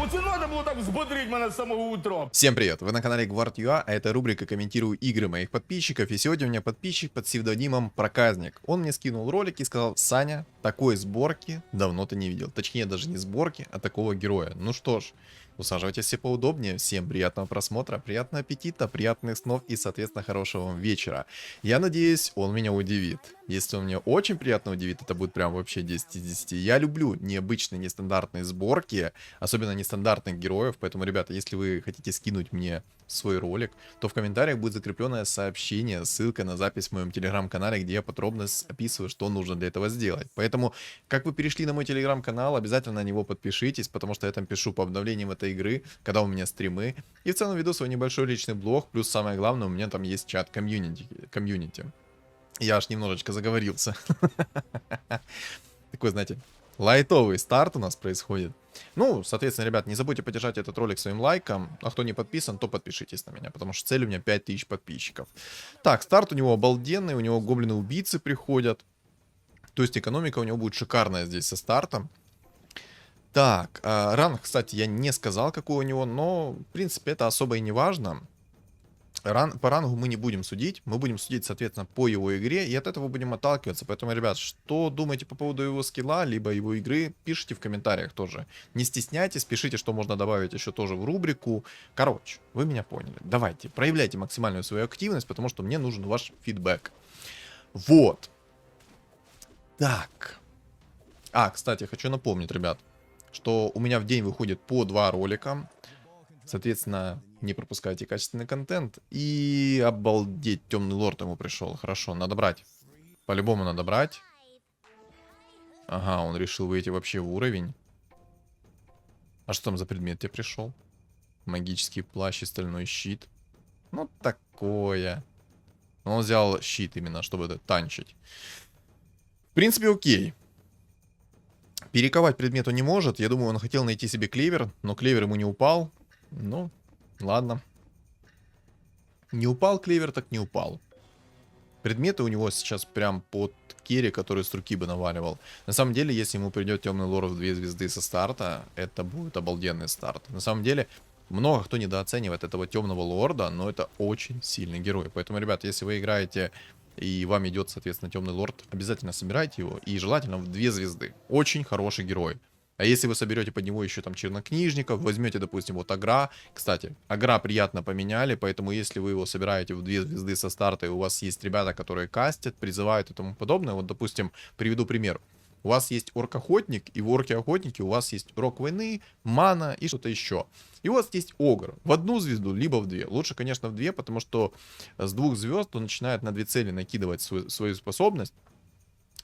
Оце надо було так взбодрить мене з самого утра. Всем привет! Вы на канале Guard.ua, а это рубрика «Комментирую игры моих подписчиков». И сегодня у меня подписчик под псевдонимом Проказник. Он мне скинул ролик и сказал: Саня, такой сборки давно ты не видел. Точнее, даже не сборки, а такого героя. Ну что ж, усаживайтесь все поудобнее. Всем приятного просмотра, приятного аппетита, приятных снов и, соответственно, хорошего вам вечера. Я надеюсь, он меня удивит. Если он меня очень приятно удивит, это будет прям вообще 10 из 10. Я люблю необычные, нестандартные сборки, особенно нестандартных героев. Поэтому, ребята, если вы хотите скинуть мне свой ролик, то в комментариях будет закрепленное сообщение, ссылка на запись в моем телеграм-канале, где я подробно описываю, что нужно для этого сделать. Поэтому, как вы перешли на мой телеграм-канал, обязательно на него подпишитесь, потому что я там пишу по обновлениям этой игры, когда у меня стримы, и в целом веду свой небольшой личный блог, плюс самое главное, у меня там есть чат комьюнити. Я аж немножечко заговорился. Такой, знаете, лайтовый старт у нас происходит. Ну, соответственно, ребят, не забудьте поддержать этот ролик своим лайком. А кто не подписан, то подпишитесь на меня, потому что цель у меня 5000 подписчиков. Так, старт у него обалденный, у него гоблины-убийцы приходят. То есть экономика у него будет шикарная здесь со стартом. Так, ранг, кстати, я не сказал, какой у него, но, в принципе, это особо и не важно. По рангу мы не будем судить, мы будем судить, соответственно, по его игре, и от этого будем отталкиваться. Поэтому, ребят, что думаете по поводу его скилла, либо его игры, пишите в комментариях тоже. Не стесняйтесь, пишите, что можно добавить еще тоже в рубрику. Короче, вы меня поняли. Давайте, проявляйте максимальную свою активность, потому что мне нужен ваш фидбэк. Вот. Так. Кстати, хочу напомнить, ребят, что у меня в день выходит по 2 ролика. Соответственно, не пропускайте качественный контент. И обалдеть, темный лорд ему пришел. Хорошо, надо брать. По-любому надо брать. Ага, он решил выйти вообще в уровень. А что там за предмет тебе пришел? Магический плащ и стальной щит. Ну, такое. Но он взял щит именно, чтобы это танчить. В принципе, окей. Перековать предмет он не может. Я думаю, он хотел найти себе клевер, но клевер ему не упал. Ну, ладно. Не упал клевер, так не упал. Предметы у него сейчас прям под керри, который с руки бы наваливал. На самом деле, если ему придет темный лорд в 2 звезды со старта, это будет обалденный старт. На самом деле, много кто недооценивает этого темного лорда, но это очень сильный герой. Поэтому, ребят, если вы играете и вам идет, соответственно, темный лорд, обязательно собирайте его. И желательно в 2 звезды. Очень хороший герой. А если вы соберете под него еще там чернокнижников, возьмете, допустим, вот Агра. Кстати, Агра приятно поменяли, поэтому если вы его собираете в 2 звезды со старта, и у вас есть ребята, которые кастят, призывают и тому подобное. Вот, допустим, приведу пример. У вас есть орк-охотник, и в орке-охотнике у вас есть рок войны, мана и что-то еще. И у вас есть огр в 1 звезду, либо в 2. Лучше, конечно, в 2, потому что с 2 звезд он начинает на 2 цели накидывать свою способность.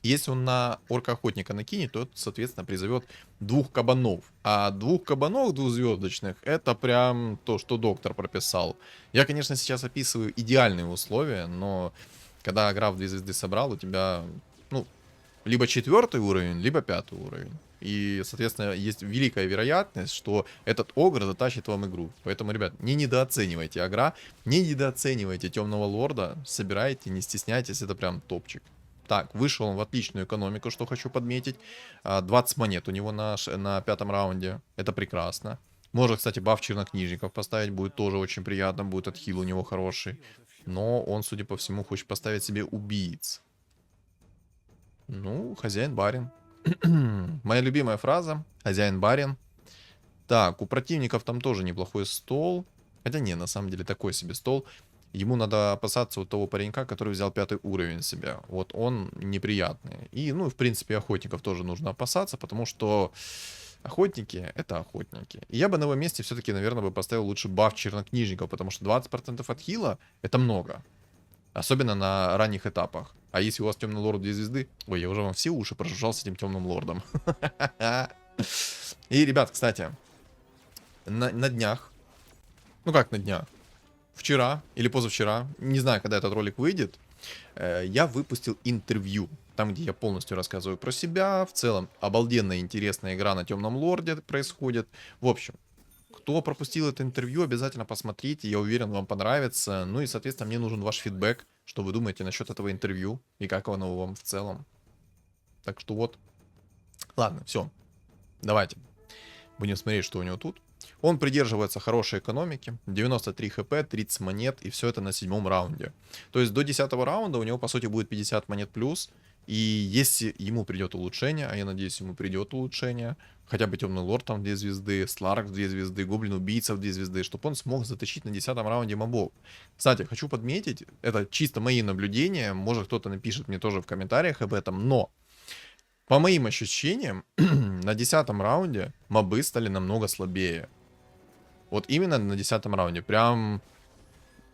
Если он на орка-охотника накинет, то это, соответственно, призовет 2 кабанов. А 2 кабанов 2-звездочных, это прям то, что доктор прописал. Я, конечно, сейчас описываю идеальные условия, но когда игра в 2 звезды собрал, у тебя, ну, либо 4 уровень, либо 5 уровень. И, соответственно, есть великая вероятность, что этот огр затащит вам игру. Поэтому, ребят, не недооценивайте агра, не недооценивайте темного лорда, собирайте, не стесняйтесь, это прям топчик. Так, вышел он в отличную экономику, что хочу подметить. 20 монет у него на 5-м раунде. Это прекрасно. Можно, кстати, баф чернокнижников поставить. Будет тоже очень приятно. Будет отхил у него хороший. Но он, судя по всему, хочет поставить себе убийц. Ну, хозяин-барин. Моя любимая фраза. Хозяин-барин. Так, у противников там тоже неплохой стол. Хотя не, на самом деле такой себе стол. Ему надо опасаться вот того паренька, который взял 5 уровень себя. Вот он неприятный. И, ну, в принципе, охотников тоже нужно опасаться, потому что охотники — это охотники. И я бы на его месте все-таки, наверное, бы поставил лучше баф чернокнижников, потому что 20% от хила — это много. Особенно на ранних этапах. А если у вас темный лорд 2 звезды... Ой, я уже вам все уши прожужжал с этим темным лордом. И, ребят, кстати, на днях... Ну как на днях? Вчера или позавчера, не знаю, когда этот ролик выйдет, я выпустил интервью, там, где я полностью рассказываю про себя. В целом, обалденная интересная игра на Темном Лорде происходит. В общем, кто пропустил это интервью, обязательно посмотрите, я уверен, вам понравится. Ну и, соответственно, мне нужен ваш фидбэк, что вы думаете насчет этого интервью и как оно вам в целом. Так что вот. Ладно, все, давайте. Будем смотреть, что у него тут. Он придерживается хорошей экономики. 93 хп, 30 монет. И все это на 7-м раунде. То есть до 10-го раунда у него, по сути, будет 50 монет плюс. И если ему придет улучшение, а я надеюсь, ему придет улучшение, хотя бы Темный Лорд там 2 звезды, Сларк 2 звезды, Гоблин Убийца 2 звезды, чтобы он смог затащить на 10-м раунде мобов. Кстати, хочу подметить, это чисто мои наблюдения, может кто-то напишет мне тоже в комментариях об этом, но по моим ощущениям, на 10-м раунде мобы стали намного слабее. Вот именно на 10-м раунде, прям,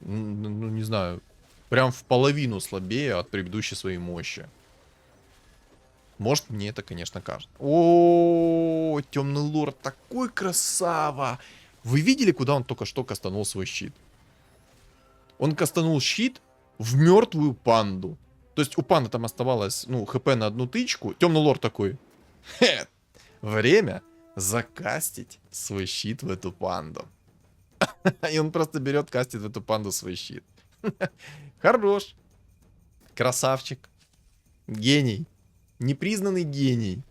ну не знаю, прям в половину слабее от предыдущей своей мощи. Может, мне это, конечно, кажется. О, Темный Лорд такой красава! Вы видели, куда он только что кастанул свой щит? Он кастанул щит в мертвую панду. То есть у панды там оставалось, ну, хп на одну тычку. Темный Лорд такой. Хе, время закастить свой щит в эту панду. И он просто берет, кастит в эту панду свой щит. Хорош. Красавчик. Гений. Непризнанный гений.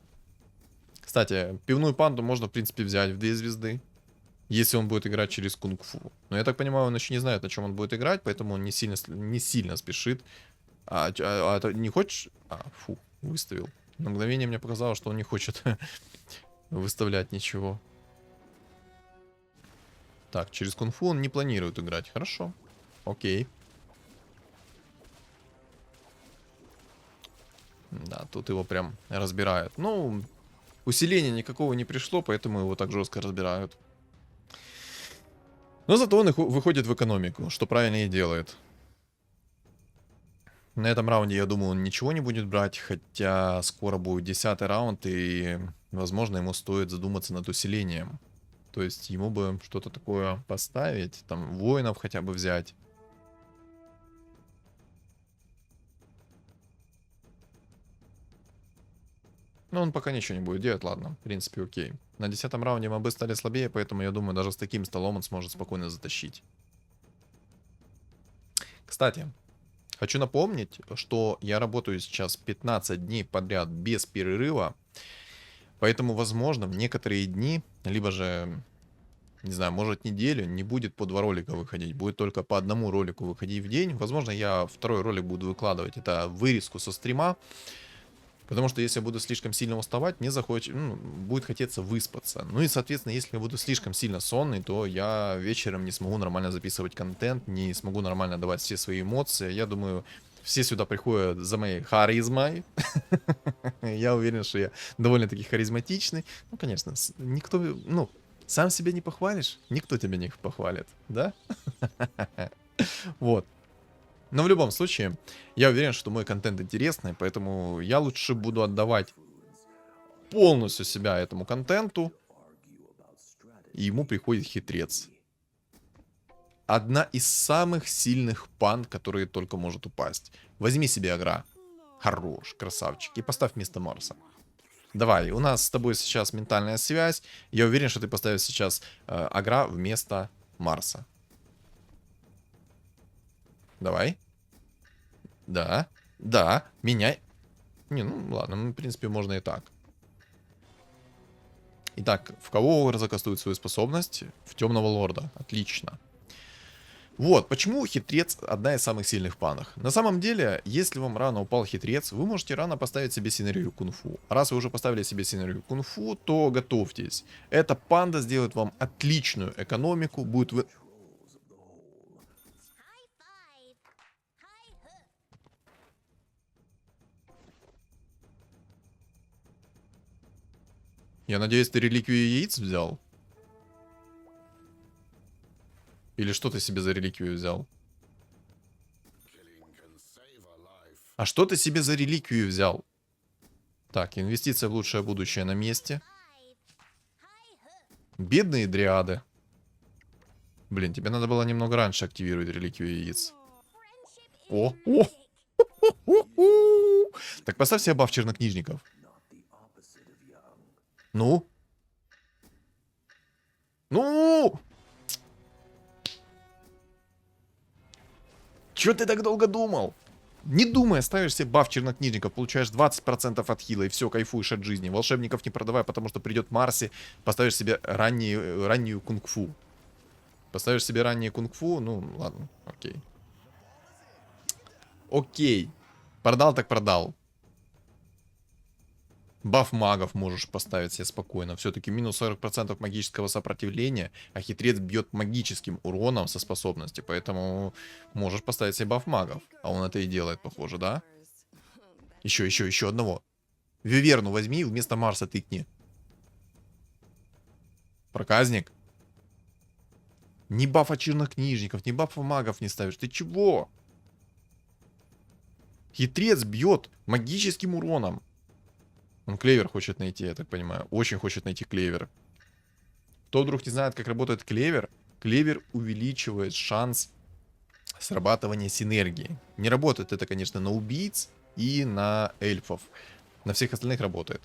Кстати, пивную панду можно, в принципе, взять в 2 звезды. Если он будет играть через кунг-фу. Но я так понимаю, он еще не знает, на чем он будет играть, поэтому он не сильно спешит. А это не хочешь? Фу, выставил. На мгновение мне показалось, что он не хочет выставлять ничего. Так, через кунг-фу он не планирует играть. Хорошо. Окей. Да, тут его прям разбирают. Ну, усиления никакого не пришло, поэтому его так жестко разбирают. Но зато он выходит в экономику, что правильно и делает. На этом раунде, я думаю, он ничего не будет брать, хотя скоро будет 10-й раунд, и, возможно, ему стоит задуматься над усилением. То есть ему бы что-то такое поставить, там, воинов хотя бы взять. Но он пока ничего не будет делать, ладно, в принципе, окей. На 10-м раунде мобы стали слабее, поэтому я думаю, даже с таким столом он сможет спокойно затащить. Кстати, хочу напомнить, что я работаю сейчас 15 дней подряд без перерыва, поэтому, возможно, в некоторые дни, либо же, не знаю, может неделю, не будет по 2 ролика выходить, будет только по одному ролику выходить в день. Возможно, я второй ролик буду выкладывать, это вырезку со стрима. Потому что если я буду слишком сильно уставать, мне будет хотеться выспаться. Ну и, соответственно, если я буду слишком сильно сонный, то я вечером не смогу нормально записывать контент, не смогу нормально давать все свои эмоции. Я думаю, все сюда приходят за моей харизмой. Я уверен, что я довольно-таки харизматичный. Ну, конечно, никто, ну, сам себя не похвалишь, никто тебя не похвалит, да? Вот. Но в любом случае, я уверен, что мой контент интересный, поэтому я лучше буду отдавать полностью себя этому контенту. И ему приходит хитрец. Одна из самых сильных панд, которые только может упасть. Возьми себе агра. Хорош, красавчик. И поставь вместо Марса. Давай, у нас с тобой сейчас ментальная связь. Я уверен, что ты поставишь сейчас агра вместо Марса. Давай. Да. Да. Меняй. Не, ну ладно, ну, в принципе, можно и так. Итак, в кого Огр закастует свою способность? В Темного Лорда. Отлично. Вот, почему хитрец одна из самых сильных панах. На самом деле, если вам рано упал хитрец, вы можете рано поставить себе синергию кунг-фу. Раз вы уже поставили себе синергию кунг-фу, то готовьтесь. Эта панда сделает вам отличную экономику, будет вы... Я надеюсь, ты реликвию яиц взял? Или что ты себе за реликвию взял? А что ты себе за реликвию взял? Так, инвестиция в лучшее будущее на месте. Бедные дриады. Блин, тебе надо было немного раньше активировать реликвию яиц. О! Так поставь себе баф чернокнижников. Ну? Ну! Чё ты так долго думал? Не думая, ставишь себе баф чернокнижников, получаешь 20% от хила и все, кайфуешь от жизни. Волшебников не продавай, потому что придет Марси, поставишь себе раннюю кунг-фу. Поставишь себе раннее кунг-фу, ну ладно, окей. Окей. Продал так продал. Баф магов можешь поставить себе спокойно. Все-таки минус 40% магического сопротивления, а хитрец бьет магическим уроном со способности. Поэтому можешь поставить себе баф магов. А он это и делает, похоже, да? Еще одного. Виверну возьми, вместо Марса тыкни. Проказник. Ни бафа чернокнижников, ни бафа магов не ставишь. Ты чего? Хитрец бьет магическим уроном. Он клевер хочет найти, я так понимаю. Очень хочет найти клевер. Кто вдруг не знает, как работает клевер, клевер увеличивает шанс срабатывания синергии. Не работает это, конечно, на убийц и на эльфов. На всех остальных работает.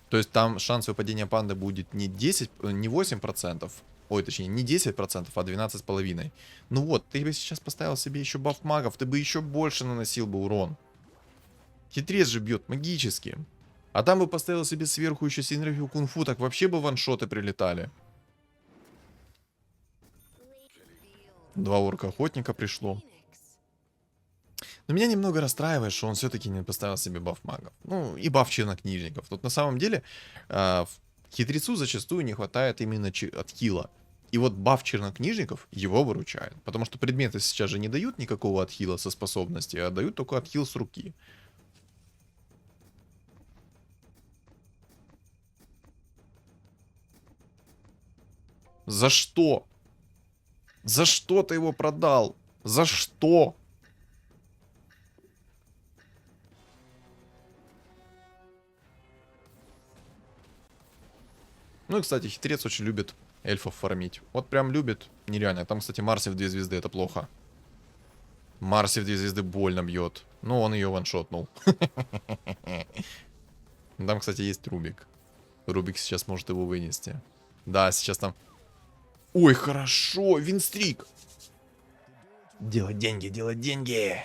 То есть там шанс выпадения панды будет не 10, не 8%. Ой, точнее, не 10%, а 12,5%. Ну вот, ты бы сейчас поставил себе еще баф магов, ты бы еще больше наносил бы урон. Хитрец же бьет магически. А там бы поставил себе сверху еще синергию кунг-фу, так вообще бы ваншоты прилетали. 2 орка-охотника пришло. Но меня немного расстраивает, что он все-таки не поставил себе баф магов. Ну, и баф чернокнижников. Тут на самом деле хитрецу зачастую не хватает именно от хила. И вот баф чернокнижников его выручает. Потому что предметы сейчас же не дают никакого отхила со способности, а дают только отхил с руки. За что? За что ты его продал? За что? Ну и, кстати, хитрец очень любит эльфов фармить. Вот прям любит. Нереально. Там, кстати, Марси в 2 звезды. Это плохо. Марси в 2 звезды больно бьет. Ну, он ее ваншотнул. Там, кстати, есть Рубик. Рубик сейчас может его вынести. Да, сейчас там... Ой, хорошо, винстрик. Делать деньги, делать деньги.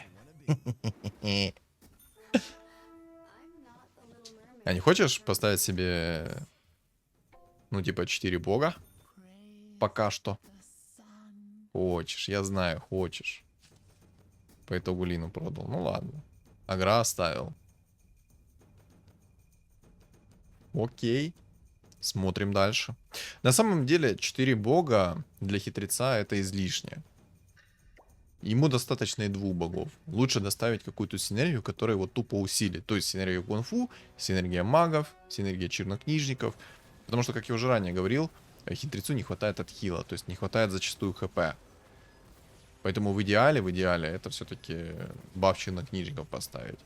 А не хочешь поставить себе, ну, типа, 4 бога? Пока что. Хочешь, я знаю, хочешь. По итогу Лину продал. Ну ладно. Агра оставил. Окей. Смотрим дальше. На самом деле, 4 бога для хитреца это излишне. Ему достаточно и 2 богов. Лучше доставить какую-то синергию, которая его тупо усилит. То есть синергия кунг-фу, синергия магов, синергия чернокнижников. Потому что, как я уже ранее говорил, хитрецу не хватает от хила. То есть не хватает зачастую хп. Поэтому в идеале это все-таки баф чернокнижников поставить.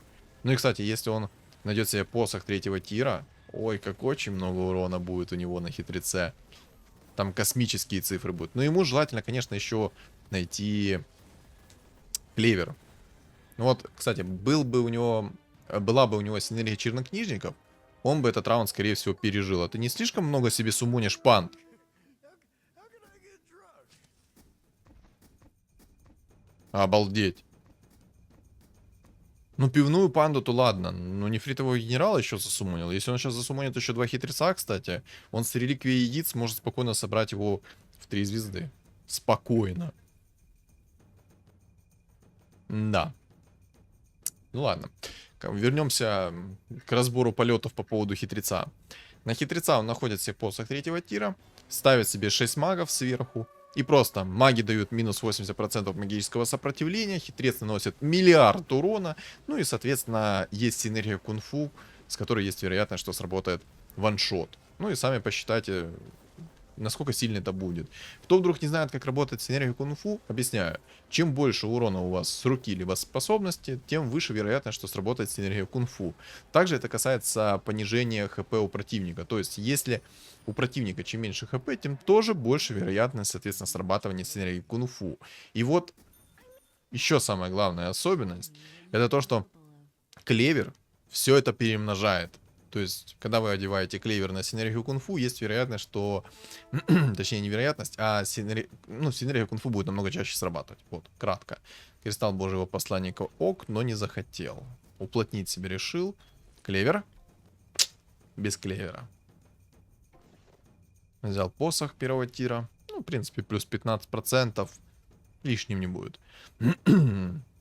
Ну и, кстати, если он найдет себе посох 3-го тира, ой, как очень много урона будет у него на хитреце. Там космические цифры будут. Но ему желательно, конечно, еще найти клевер. Ну вот, кстати, была бы у него синергия чернокнижников, он бы этот раунд, скорее всего, пережил. А ты не слишком много себе суммонишь панд? Обалдеть. Ну, пивную панду, то ладно. Ну, нефритового генерала еще засуммонил. Если он сейчас засуммонит еще 2 хитреца, кстати, он с реликвией яиц может спокойно собрать его в 3 звезды. Спокойно. Да. Ну ладно. Вернемся к разбору полетов по поводу хитреца. На хитреца он находит себе посох 3-го тира, ставит себе 6 магов сверху. И просто маги дают минус 80% магического сопротивления, хитрец наносит миллиард урона, ну и, соответственно, есть синергия кунг-фу, с которой есть вероятность, что сработает ваншот. Ну и сами посчитайте, насколько сильно это будет. Кто вдруг не знает, как работает синергия кунг-фу, объясняю. Чем больше урона у вас с руки либо способности, тем выше вероятность, что сработает синергия кунг-фу. Также это касается понижения хп у противника. То есть, если у противника чем меньше хп, тем тоже больше вероятность, соответственно, срабатывания синергии кунг-фу. И вот еще самая главная особенность, это то, что клевер все это перемножает. То есть, когда вы одеваете клевер на синергию кунг-фу, есть вероятность, что... Точнее, не вероятность, а синергия кунг-фу будет намного чаще срабатывать. Вот, кратко. Кристалл Божьего посланника ок, но не захотел. Уплотнить себе решил. Клевер. Без клевера. Взял посох первого тира. Ну, в принципе, плюс 15%. Лишним не будет.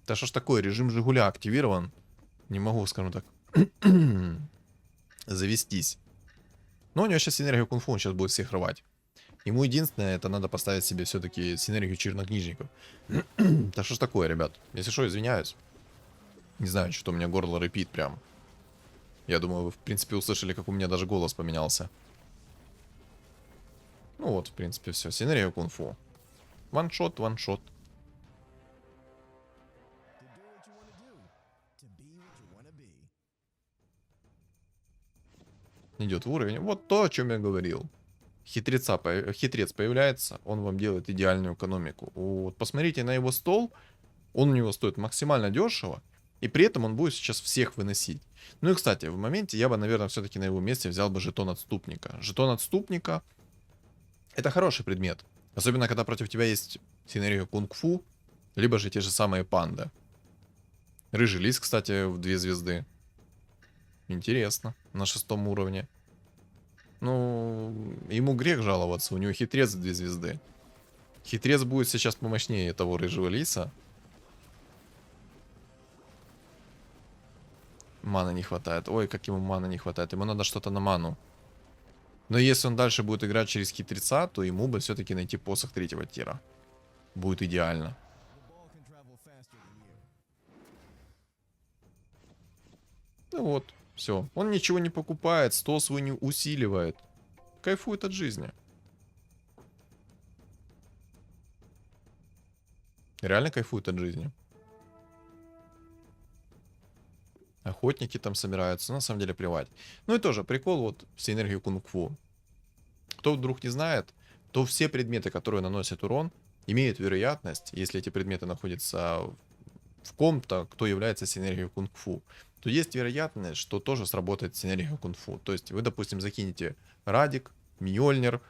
Да что ж такое, режим Жигуля активирован. Не могу, скажем так, завестись. Но у него сейчас синергию кунг-фу, он сейчас будет всех рвать. Ему единственное, это надо поставить себе все-таки синергию чернокнижников. Да что ж такое, ребят. Если что, извиняюсь. Не знаю, что у меня горло рыпит прям. Я думаю, вы в принципе услышали, как у меня даже голос поменялся. Ну вот, в принципе, все. Синергия кунг-фу. Ваншот, ваншот. Идет в уровень. Вот то, о чем я говорил. Хитрец появляется, он вам делает идеальную экономику. Вот посмотрите на его стол. Он у него стоит максимально дешево. И при этом он будет сейчас всех выносить. Ну и, кстати, в моменте я бы, наверное, все-таки на его месте взял бы жетон отступника. Жетон отступника — это хороший предмет. Особенно, когда против тебя есть синергия кунг-фу, либо же те же самые панды. Рыжий лис, кстати, в 2 звезды. Интересно. На 6 уровне. Ну, ему грех жаловаться. У него хитрец в 2 звезды. Хитрец будет сейчас помощнее того рыжего лиса. Маны не хватает. Ой, как ему маны не хватает. Ему надо что-то на ману. Но если он дальше будет играть через хитреца, то ему бы все-таки найти посох 3-го тира. Будет идеально. Ну вот, все. Он ничего не покупает, стол свой не усиливает. Кайфует от жизни. Реально кайфует от жизни. Охотники там собираются, на самом деле плевать. Ну и тоже прикол вот в синергию кунг-фу. Кто вдруг не знает, то все предметы, которые наносят урон, имеют вероятность, если эти предметы находятся в ком-то, кто является синергией кунг-фу, то есть вероятность, что тоже сработает синергия кунг-фу. То есть вы, допустим, закинете Радик, Мьёльнир,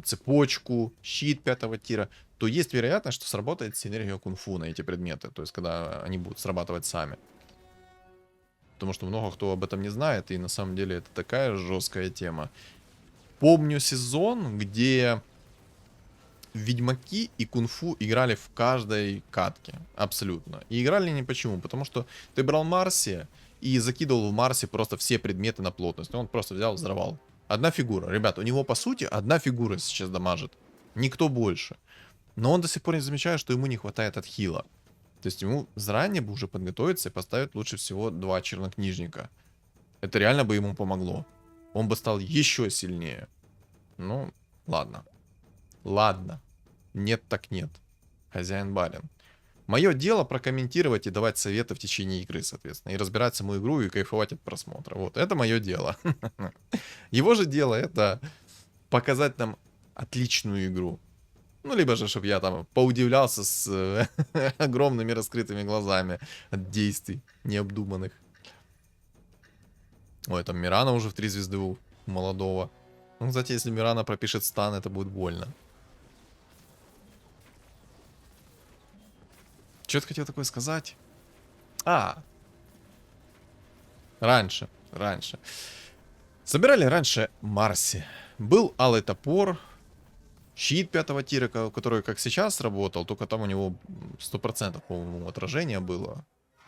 цепочку, щит 5-го тира, то есть вероятность, что сработает синергия кунг-фу на эти предметы. То есть когда они будут срабатывать сами. Потому что много кто об этом не знает, и на самом деле это такая жесткая тема. Помню сезон, где Ведьмаки и Кунг-фу играли в каждой катке. Абсолютно. И играли не почему. Потому что ты брал Марси и закидывал в Марсе просто все предметы на плотность. Он просто взял, взорвал. Одна фигура. Ребят, у него по сути одна фигура сейчас дамажит. Никто больше. Но он до сих пор не замечает, что ему не хватает от хила. То есть ему заранее бы уже подготовиться и поставить лучше всего 2 чернокнижника. Это реально бы ему помогло. Он бы стал еще сильнее. Ну, ладно. Ладно. Нет так нет. Хозяин барин. Мое дело прокомментировать и давать советы в течение игры, соответственно. И разбирать саму игру и кайфовать от просмотра. Вот, это мое дело. Его же дело это показать нам отличную игру. Ну, либо же, чтобы я там поудивлялся с огромными раскрытыми глазами от действий необдуманных. Ой, там Мирана уже в 3 звезды у молодого. Ну, кстати, если Мирана пропишет стан, это будет больно. Что ты хотел такое сказать? Раньше. Собирали раньше Марси. Был алый топор. Щит 5-го тира, который как сейчас работал, только там у него 100%, по-моему, отражение было.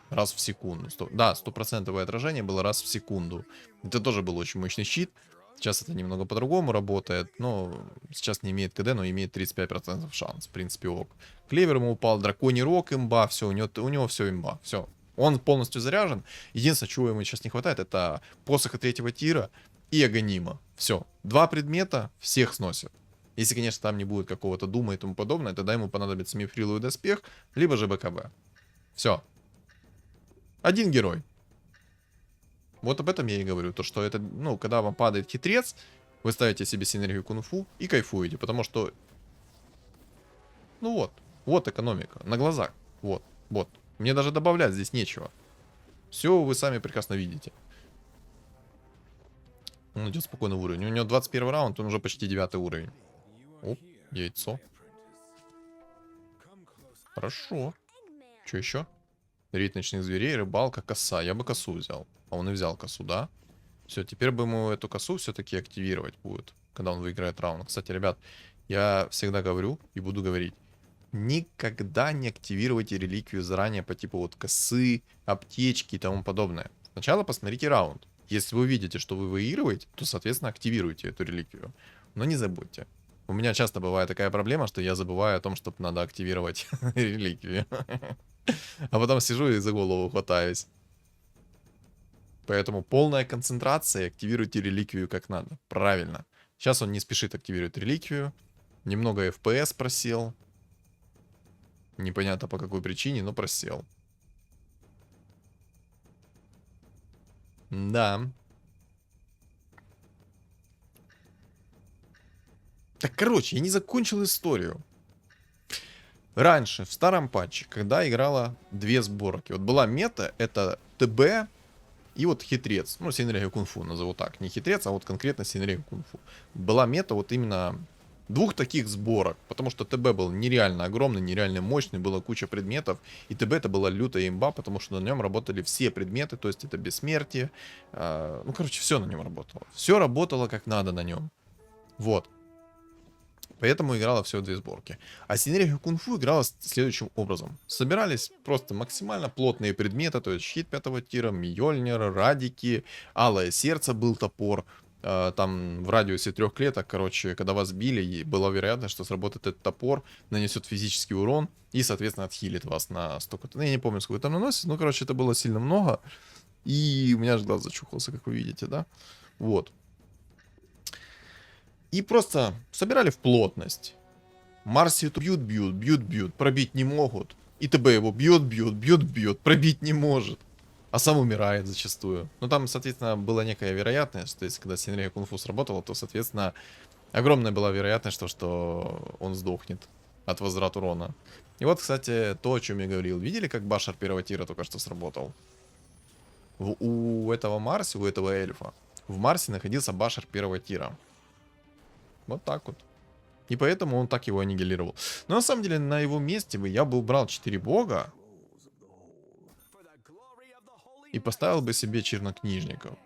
Раз в секунду. Да, 100% отражение было раз в секунду. Это тоже был очень мощный щит. Сейчас это немного по-другому работает. Но сейчас не имеет КД, но имеет 35% шанс. В принципе, ок. Клевер ему упал, драконий рог имба. Все, у него все имба. Все. Он полностью заряжен. Единственное, чего ему сейчас не хватает, это посоха 3-го тира и агонима. Все. 2 предмета всех сносят. Если, конечно, там не будет какого-то дума и тому подобное, тогда ему понадобится мифриловый доспех, либо же БКБ. Все. 1 герой. Вот об этом я и говорю. То, что это, ну, когда вам падает хитрец, вы ставите себе синергию кунг-фу и кайфуете. Потому что, ну вот, вот экономика. На глазах. Вот. Мне даже добавлять здесь нечего. Все вы сами прекрасно видите. Он идет спокойно в уровень. У него 21 раунд, он уже почти 9 уровень. Оп, яйцо. Хорошо. Что еще? Рейд ночных зверей, рыбалка, коса. Я бы косу взял. А он и взял косу, да? Все, теперь бы ему эту косу все-таки активировать будет, когда он выиграет раунд. Кстати, ребят, я всегда говорю и буду говорить. Никогда не активируйте реликвию заранее по типу вот косы, аптечки и тому подобное. Сначала посмотрите раунд. Если вы видите, что вы выигрываете, то, соответственно, активируйте эту реликвию. Но не забудьте. У меня часто бывает такая проблема, что я забываю о том, что надо активировать реликвию. А потом сижу и за голову хватаюсь. Поэтому полная концентрация, активируйте реликвию как надо. Правильно. Сейчас он не спешит активировать реликвию. Немного FPS просел. Непонятно по какой причине, но просел. Да. Так, короче, я не закончил историю. Раньше, в старом патче, когда играла две сборки. Вот была мета, это ТБ и вот хитрец. Ну, Синергия Кунг-Фу назову так. Не хитрец, а вот конкретно Синергия Кунг-Фу. Была мета вот именно двух таких сборок. Потому что ТБ был нереально огромный, нереально мощный, была куча предметов. И ТБ это была лютая имба, потому что на нем работали все предметы. То есть это бессмертие. Ну, короче, все на нем работало. Все работало как надо на нем. Вот. Поэтому играла всего две сборки. А Синергия Кунг-Фу играла следующим образом. Собирались просто максимально плотные предметы, то есть щит 5-го тира, Мьёльнир, радики, алое сердце был топор. Там в радиусе 3 клеток, короче, когда вас били, и была вероятность, что сработает этот топор, нанесет физический урон и, соответственно, отхилит вас на столько-то. Ну, я не помню, сколько там наносит, но, короче, это было сильно много. И у меня аж глаз зачухался, как вы видите, да? Вот. И просто собирали в плотность. Марси бьют, пробить не могут. И ТБ его бьет, пробить не может. А сам умирает зачастую. Но там, соответственно, была некая вероятность, то есть, когда Синергия Кунг-Фу сработала, то, соответственно, огромная была вероятность, что он сдохнет от возврата урона. И вот, кстати, то, о чем я говорил. Видели, как Башар первого тира только что сработал? У этого Марси, у этого эльфа, в Марсе находился Башар первого тира. Вот так вот. И поэтому он так его аннигилировал. Но на самом деле на его месте бы я бы убрал 4 бога и поставил бы себе чернокнижников.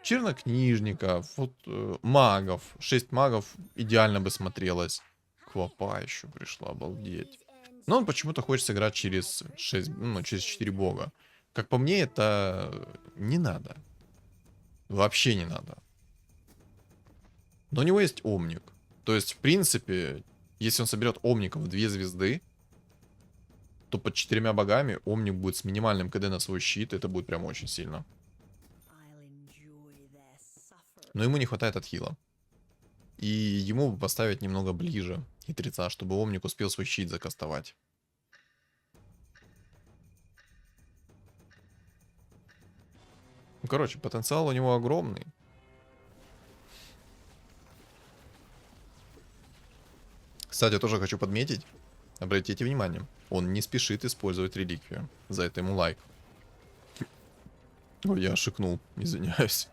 Чернокнижников, вот, магов. 6 магов идеально бы смотрелось. Квапа еще пришла, обалдеть. Но он почему-то хочет сыграть через 6, ну, через 4 бога. Как по мне, это не надо. Вообще не надо. Но у него есть Омник. То есть, в принципе, если он соберет Омников в 2 звезды, то под 4 богами Омник будет с минимальным КД на свой щит. Это будет прям очень сильно. Но ему не хватает отхила. И ему бы поставить немного ближе хитреца, чтобы Омник успел свой щит закастовать. Ну, короче, потенциал у него огромный. Кстати, тоже хочу подметить, обратите внимание, он не спешит использовать реликвию. За это ему лайк. Ой, я шикнул, извиняюсь.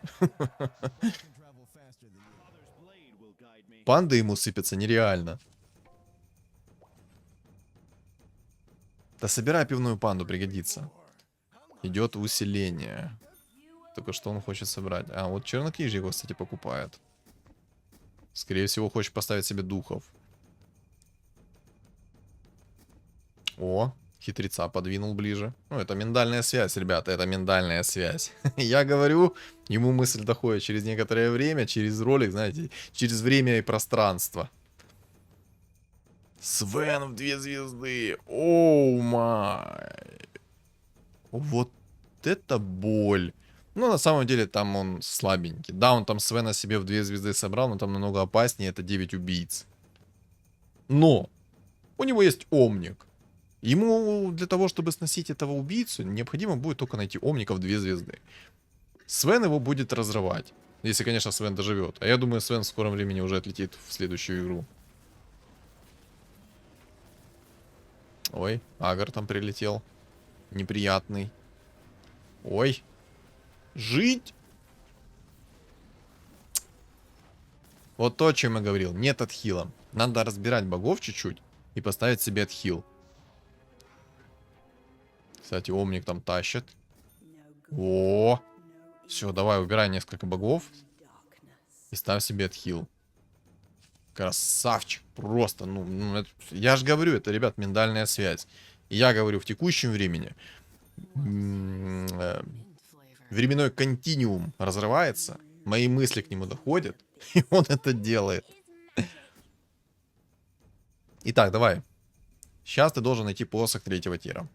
Панды ему сыпятся нереально. Да собирай пивную панду, пригодится. Идет усиление. Только что он хочет собрать. А, вот чернокнижник его, кстати, покупает. Скорее всего, хочет поставить себе духов. О, хитреца подвинул ближе. Ну, это миндальная связь, ребята, это миндальная связь. Я говорю, ему мысль доходит через некоторое время, через ролик, знаете, через время и пространство. Свен в 2 звезды. Оу май. Вот это боль. Ну, на самом деле, там он слабенький. Да, он там Свена себе в 2 звезды собрал, но там намного опаснее, это 9 убийц. Но у него есть Омник. Ему для того, чтобы сносить этого убийцу, необходимо будет только найти Омника в 2 звезды. Свен его будет разрывать. Если, конечно, Свен доживет. А я думаю, Свен в скором времени уже отлетит в следующую игру. Ой, Агар там прилетел. Неприятный. Ой. Жить. Вот то, о чем я говорил. Нет отхила. Надо разбирать богов чуть-чуть и поставить себе отхил. Кстати, Омник там тащит. О, все, давай, убирай несколько богов и ставь себе отхил. Красавчик, просто, я же говорю, это, ребят, миндальная связь. И я говорю, в текущем времени временной континуум разрывается, мои мысли к нему доходят, и он это делает. Итак, давай. Сейчас ты должен найти посох 3-го тира.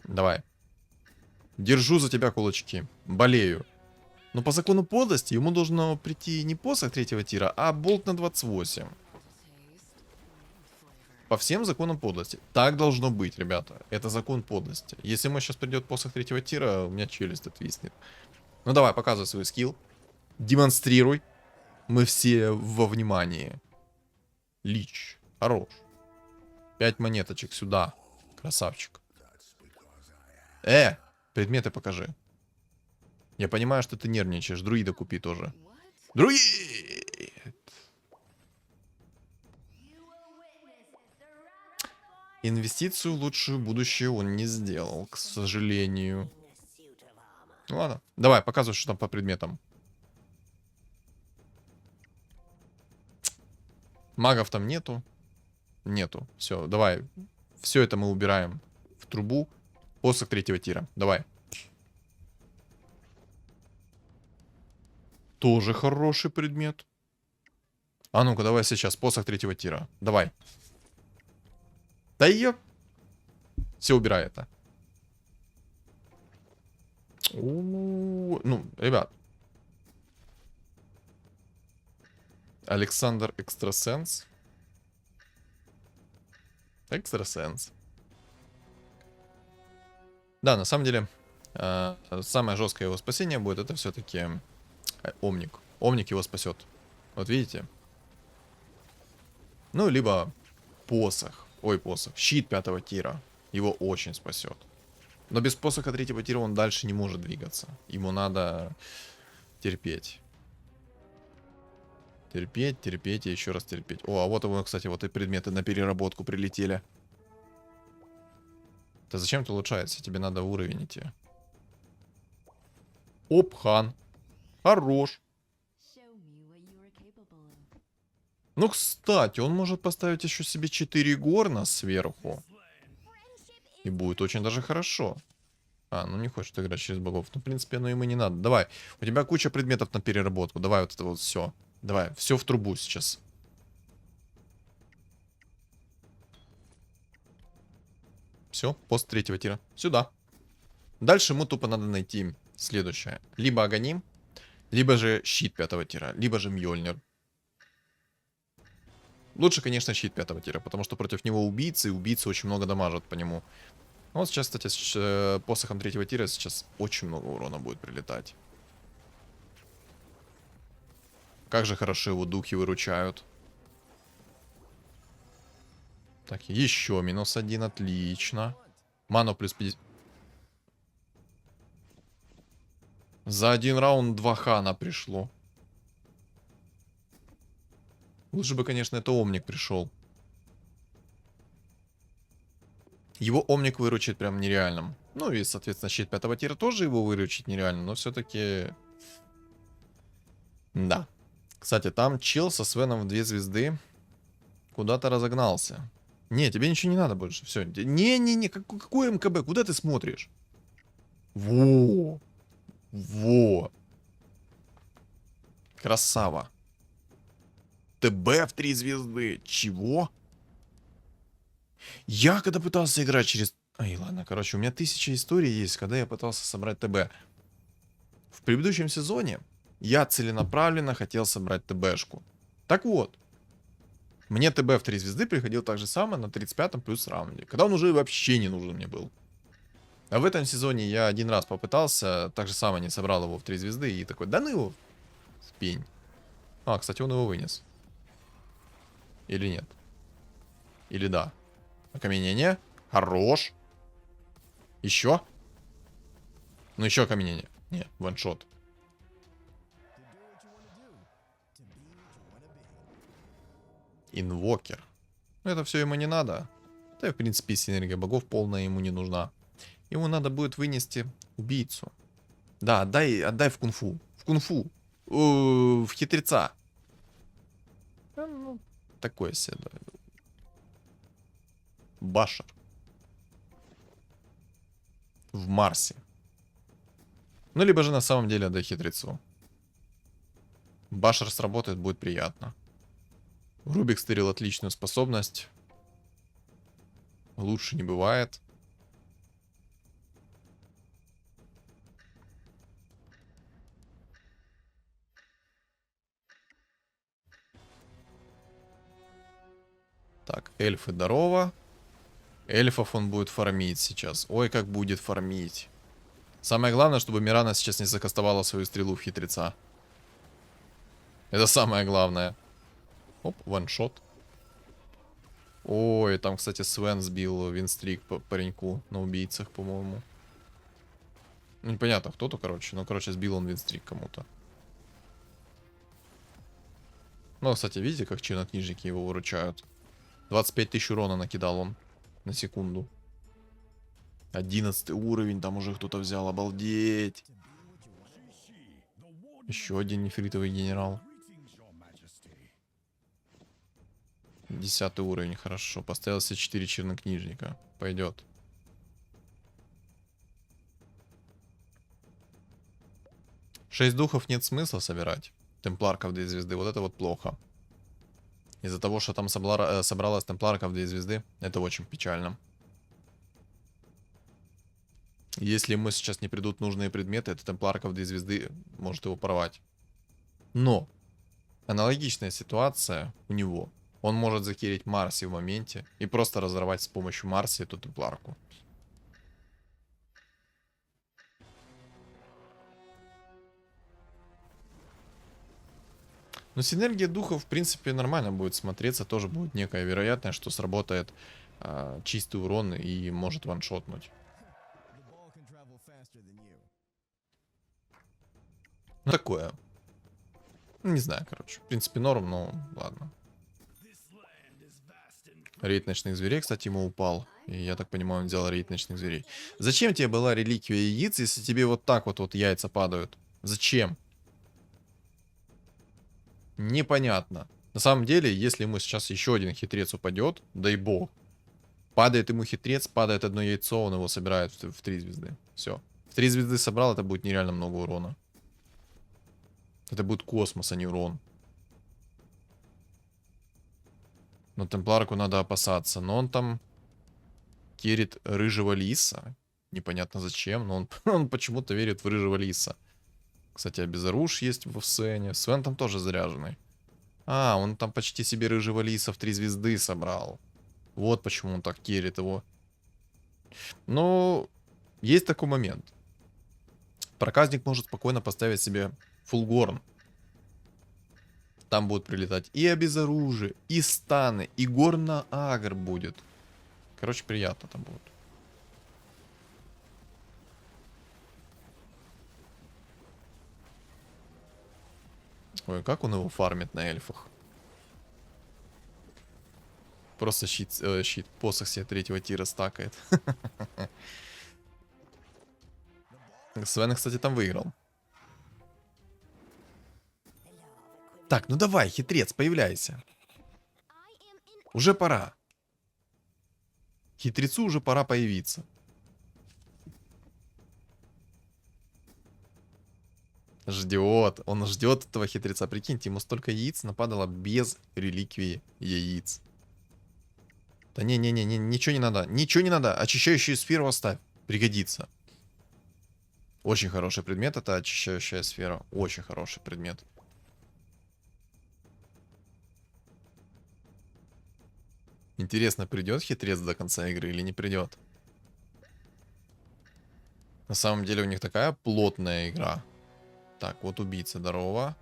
Давай. Держу за тебя кулачки. Болею. Но по закону подлости ему должно прийти не посох 3-го тира, а болт на 28. По всем законам подлости. Так должно быть, ребята. Это закон подлости. Если ему сейчас придет посох 3-го тира, у меня челюсть отвиснет. Ну давай, показывай свой скилл. Демонстрируй. Мы все во внимании. Лич. Хорош. 5 монеточек сюда. Красавчик. Предметы покажи. Я понимаю, что ты нервничаешь. Друида купи тоже. Друид! Инвестицию в лучшее будущее он не сделал, к сожалению. Ну ладно. Давай, показывай, что там по предметам. Магов там нету. Нету. Все, давай. Все это мы убираем в трубу. Посох 3-го тира. Давай. Тоже хороший предмет. А ну-ка, давай сейчас. Посох 3-го тира. Давай. Да ее. Все, убирай это. Ну, ребят. Александр Экстрасенс. Экстрасенс. Да, на самом деле, самое жесткое его спасение будет, это все-таки Омник. Омник его спасет. Вот видите? Ну, либо посох. Ой, посох. Щит 5-го тира. Его очень спасет. Но без посоха 3-го тира он дальше не может двигаться. Ему надо терпеть. Терпеть, терпеть и еще раз терпеть. О, а вот его, кстати, вот и предметы на переработку прилетели. Да зачем ты улучшается? Тебе надо уровень идти. Опхан. Хорош. Ну, кстати, он может поставить еще себе 4 горна сверху. И будет очень даже хорошо. А, ну не хочет играть через богов. Ну, в принципе, оно ему не надо. Давай. У тебя куча предметов на переработку. Давай вот это вот все. Давай, все в трубу сейчас. Все, пост 3-го тира. Сюда. Дальше ему тупо надо найти следующее. Либо Аганим, либо же щит 5-го тира, либо же Мьёльнир. Лучше, конечно, щит 5-го тира, потому что против него убийцы, и убийцы очень много дамажат по нему. Вот сейчас, кстати, с посохом 3-го тира сейчас очень много урона будет прилетать. Как же хорошо его духи выручают. Так, еще -1, отлично. Ману плюс 50. За один раунд 2 хана пришло. Лучше бы, конечно, это Омник пришел. Его Омник выручит прям нереальным. Ну и, соответственно, щит 5-го тира тоже его выручить нереально, но все-таки... Да. Кстати, там чел со Свеном в 2 звезды куда-то разогнался. Не, тебе ничего не надо больше. Все. Не-не-не, какой МКБ? Куда ты смотришь? Во! Во! Красава. ТБ в 3 звезды. Чего? Я когда пытался играть через... Ай, ладно, короче, у меня 1000 историй есть, когда я пытался собрать ТБ. В предыдущем сезоне я целенаправленно хотел собрать ТБшку. Так вот, мне ТБ в 3 звезды приходил так же самое на 35-м плюс раунде, когда он уже вообще не нужен мне был. А в этом сезоне я один раз попытался, так же самое не собрал его в 3 звезды и такой, да ну его в пень. А, кстати, он его вынес. Или нет? Или да? Окаменение. Хорош. Еще? Ну еще окаменение. Не, ваншот. Инвокер. Но это все ему не надо. Да и в принципе синергия богов полная ему не нужна. Ему надо будет вынести убийцу. Да, отдай в кунг-фу. В кунг-фу. В хитреца. Ну, такое себе, да. Башер. В Марсе. Ну, либо же на самом деле отдай хитрецу. Башер сработает, будет приятно. Рубик стырил отличную способность. Лучше не бывает. Так, эльфы здорово. Эльфов он будет фармить сейчас. Ой, как будет фармить. Самое главное, чтобы Мирана сейчас не закастовала свою стрелу в хитреца. Это самое главное. Оп, ваншот. Ой, там, кстати, Свен сбил винстрик по пареньку на убийцах, по-моему. Ну, непонятно, кто-то, короче. Ну, короче, сбил он винстрик кому-то. Ну, кстати, видите, как чернокнижники его выручают? 25 тысяч урона накидал он на секунду. 11 уровень, там уже кто-то взял, обалдеть. Еще один нефритовый генерал. 10 уровень, хорошо. Поставил себе 4 чернокнижника. Пойдет. Шесть духов нет смысла собирать. Темпларков 2 звезды. Вот это вот плохо. Из-за того, что там собралось темпларков 2 звезды, это очень печально. Если ему сейчас не придут нужные предметы, это темпларков 2 звезды может его порвать. Но аналогичная ситуация у него. Он может закирить Марси в моменте и просто разорвать с помощью Марси эту темпларку. Но синергия духов, в принципе, нормально будет смотреться. Тоже будет некая вероятность, что сработает чистый урон и может ваншотнуть. Ну, такое. Не знаю, короче. В принципе, норм, но ладно. Рейд ночных зверей, кстати, ему упал. И я так понимаю, он взял рейд ночных зверей. Зачем тебе была реликвия яиц, если тебе вот так вот яйца падают? Зачем? Непонятно. На самом деле, если ему сейчас еще один хитрец упадет, дай бог. Падает ему хитрец, падает одно яйцо, он его собирает в 3 звезды. Все. В 3 звезды собрал, это будет нереально много урона. Это будет космос, а не урон. Но темпларку надо опасаться. Но он там керит рыжего лиса. Непонятно зачем, но он почему-то верит в рыжего лиса. Кстати, а безоруж есть в Свене. Свен там тоже заряженный. А, он там почти себе рыжего лиса в 3 звезды собрал. Вот почему он так керит его. Но есть такой момент. Проказник может спокойно поставить себе фулгорн. Там будут прилетать и обезоружие, и станы, и горна агр будет. Короче, приятно там будет. Ой, как он его фармит на эльфах. Просто щит, посох себе 3-го тира стакает. Свен, кстати, там выиграл. Так, ну давай, хитрец, появляйся. Уже пора. Хитрецу уже пора появиться. Ждет. Он ждет этого хитреца. Прикиньте, ему столько яиц нападало без реликвии яиц. Да не-не-не, ничего не надо. Ничего не надо. Очищающую сферу оставь. Пригодится. Очень хороший предмет это очищающая сфера. Очень хороший предмет. Интересно, придет хитрец до конца игры или не придет? На самом деле у них такая плотная игра. Так, вот убийца, здорово.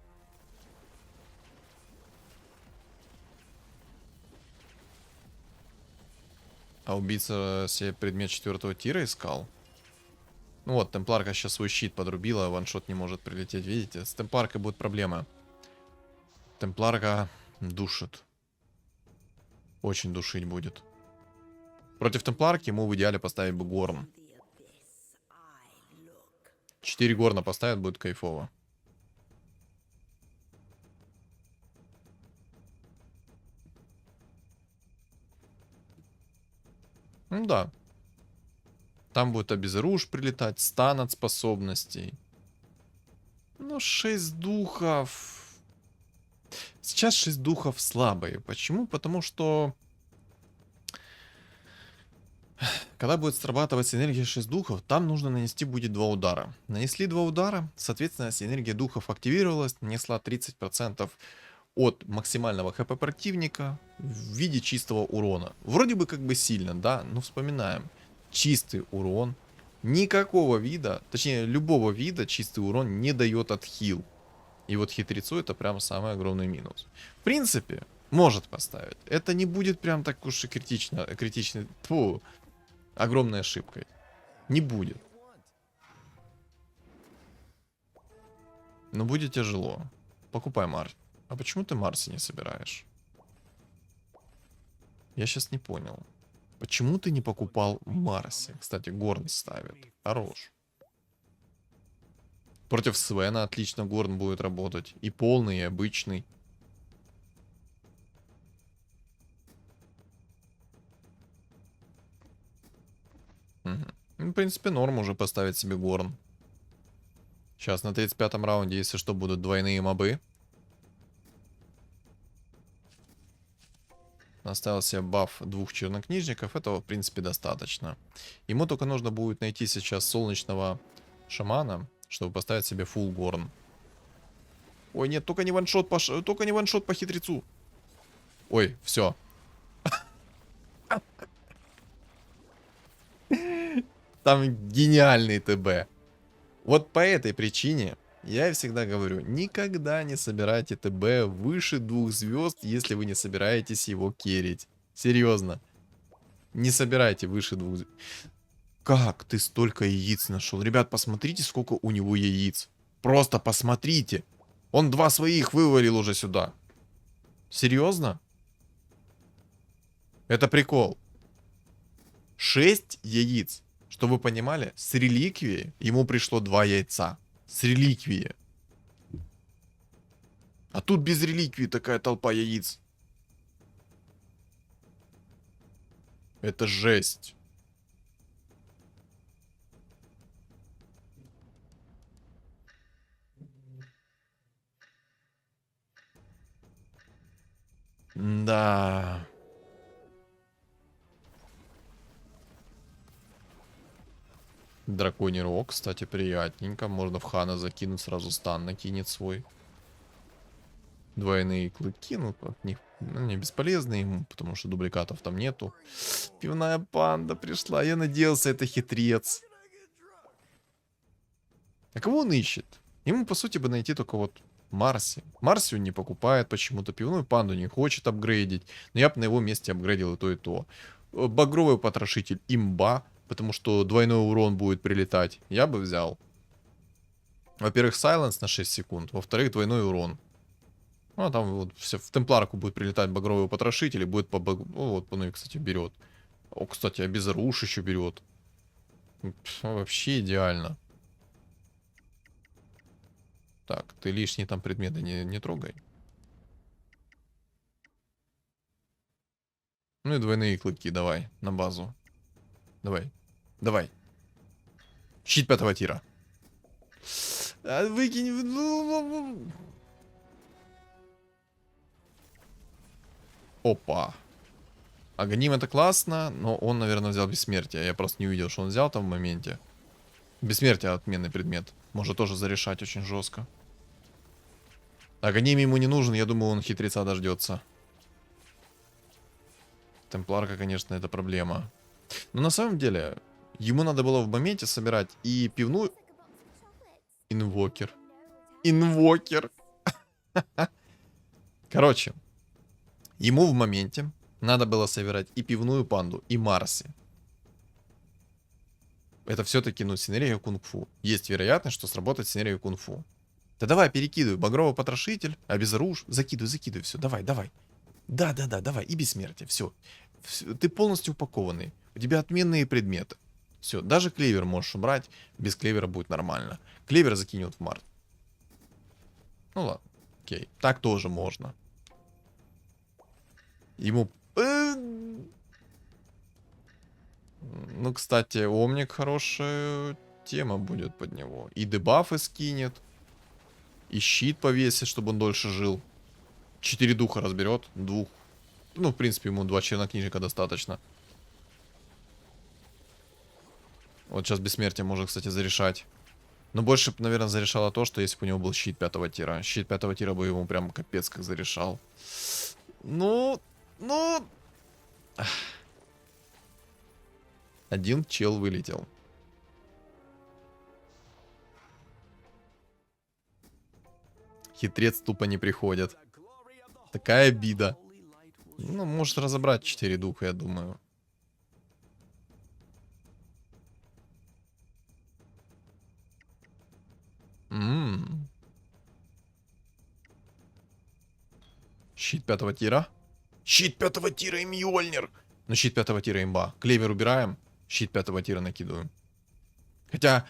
А убийца себе предмет 4-го тира искал? Ну вот, темпларка сейчас свой щит подрубила, ваншот не может прилететь, видите? С темпларкой будет проблема. Темпларка душит. Очень душить будет. Против темпларки ему в идеале поставить бы горн. 4 горна поставят, будет кайфово. Ну да. Там будет обезруж прилетать, стан от способностей. Ну, 6 духов. Сейчас 6 духов слабые. Почему? Потому что... Когда будет срабатывать синергия 6 духов, там нужно нанести будет 2 удара. Нанесли 2 удара, соответственно, синергия духов активировалась, нанесла 30% от максимального хп противника в виде чистого урона. Вроде бы как бы сильно, да, но вспоминаем. Чистый урон никакого вида, точнее любого вида чистый урон не дает отхил. И вот хитрецу это прям самый огромный минус. В принципе, может поставить. Это не будет прям так уж и критично, огромной ошибкой. Не будет. Но будет тяжело. Покупай Марс. А почему ты Марси не собираешь? Я сейчас не понял. Почему ты не покупал Марси? Кстати, Горн ставит. Хорош. Против Свена отлично Горн будет работать. И полный, и обычный. Угу. Ну, в принципе, норм уже поставить себе Горн. Сейчас на 35-м раунде, если что, будут двойные мобы. Оставил себе баф 2 чернокнижников. Этого, в принципе, достаточно. Ему только нужно будет найти сейчас солнечного шамана, чтобы поставить себе фулл горн. Ой, нет, только не ваншот только не ваншот по хитрецу. Ой, все. Там гениальный ТБ. Вот по этой причине я всегда говорю, никогда не собирайте ТБ выше 2 звезд, если вы не собираетесь его керрить. Серьезно. Не собирайте выше 2 звезд. Как ты столько яиц нашел? Ребят, посмотрите, сколько у него яиц. Просто посмотрите. Он 2 своих вывалил уже сюда. Серьезно? Это прикол. 6 яиц. Чтобы вы понимали, с реликвией ему пришло 2 яйца. С реликвией. А тут без реликвии такая толпа яиц. Это жесть. Да. Драконий рог, кстати, приятненько. Можно в Хана закинуть, сразу стан накинет свой. Двойные клыки, ну, от них не бесполезны ему, потому что дубликатов там нету. Пивная панда пришла. Я надеялся, это хитрец. А кого он ищет? Ему, по сути, бы найти только вот Марси. Марси он не покупает почему-то. Пивную панду не хочет апгрейдить. Но я бы на его месте апгрейдил и то, и то. Багровый потрошитель имба. Потому что двойной урон будет прилетать. Я бы взял. Во-первых, сайленс на 6 секунд. Во-вторых, двойной урон. Ну, а там вот все в темпларку будет прилетать багровый потрошитель. И будет по... вот, ну, кстати, берет. О, кстати, обезруш еще берет. Вообще идеально. Так, ты лишние там предметы не трогай. Ну и двойные клыки давай на базу. Давай. Давай. Щит 5-го тира. Выкинь. Опа. Агоним это классно, но он, наверное, взял бессмертие. Я просто не увидел, что он взял там в моменте. Бессмертие отменный предмет. Может тоже зарешать очень жестко. Агоним ему не нужен, я думаю, он хитреца дождется. Темпларка, конечно, это проблема. Но на самом деле, ему надо было в моменте собирать и пивную... Инвокер. Инвокер. Короче, ему в моменте надо было собирать и пивную панду, и Марси. Это все-таки, ну, синергия кунг-фу. Есть вероятность, что сработает синергия кунг-фу. Да давай, перекидывай. Багровый потрошитель, обезруш. Закидывай, все. Давай, давай. Да, давай, и бессмертие, все. Ты полностью упакованный. У тебя отменные предметы. Все, даже клевер можешь убрать. Без клевера будет нормально. Клевер закинет в март. Ну ладно, окей. Так тоже можно. Ему... Ну, кстати, Омник хорошая тема будет под него. И дебафы скинет. И щит повесит, чтобы он дольше жил. 4 духа разберет. Двух. Ну, в принципе, ему 2 чернокнижника достаточно. Вот сейчас бессмертие может, кстати, зарешать. Но больше, наверное, зарешало то, что если бы у него был щит 5-го тира. Щит 5-го тира бы ему прям капец как зарешал. Ну... Один чел вылетел. Хитрец тупо не приходит. Такая обида. Ну, может разобрать 4 духа, я думаю. Щит 5-го тира. Щит 5-го тира и Мьёльнир. Ну, щит 5-го тира имба. Клевер убираем. Щит 5-го тира накидываем. Хотя,